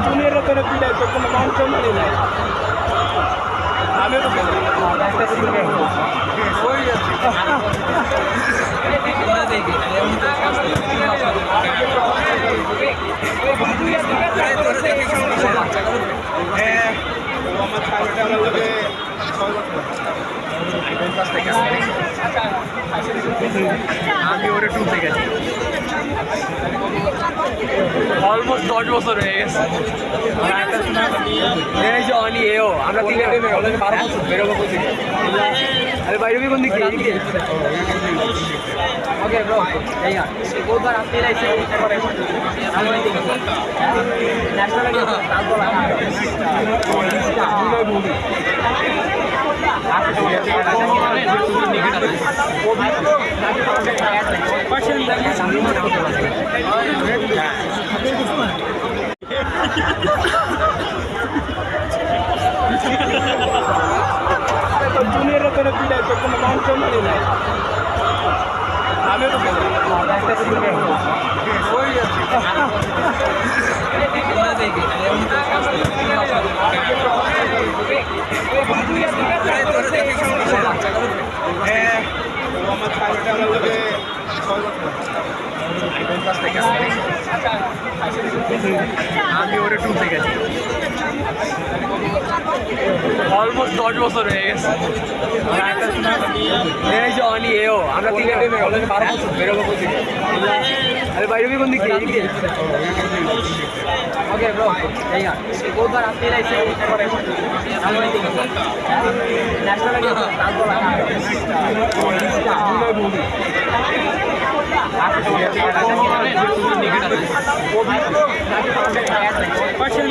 Junior করে পিড়াই তো কোনো মান সম্মানই নাই। আমি তো আমি ওরে টুলতে গেছি অলমোস্ট 10 বছর হয়ে গেছে। এই যে অনি এও আমরা তিন টিমে অলরেডি 12 বছর বেরোবো কোথা থেকে? আরে বাইরে কোন দিকে এদিকে? ওকে ব্রো এই না বহুত বার আপনি লাইছে করে আমি দিকে ন্যাশনাল এর তারপর জুনিয়র করে পিড়াই তো কোনো মান সম্মানই নাই। আমি তো আমি ওরে টুলতে গেছি অলমোস্ট 10 বছর হয়ে গেছে। এই যে অনি এও আমরা তিন টিমে অলরেডি 12 বছর বেরোবো কোথা থেকে? আরে বাইরে কোন দিকে এদিকে? ওকে ব্রো এই না বহুত বার আপনি লাইছে করে আমি দিকে ন্যাশনাল এর তারপর পার্সেন্ট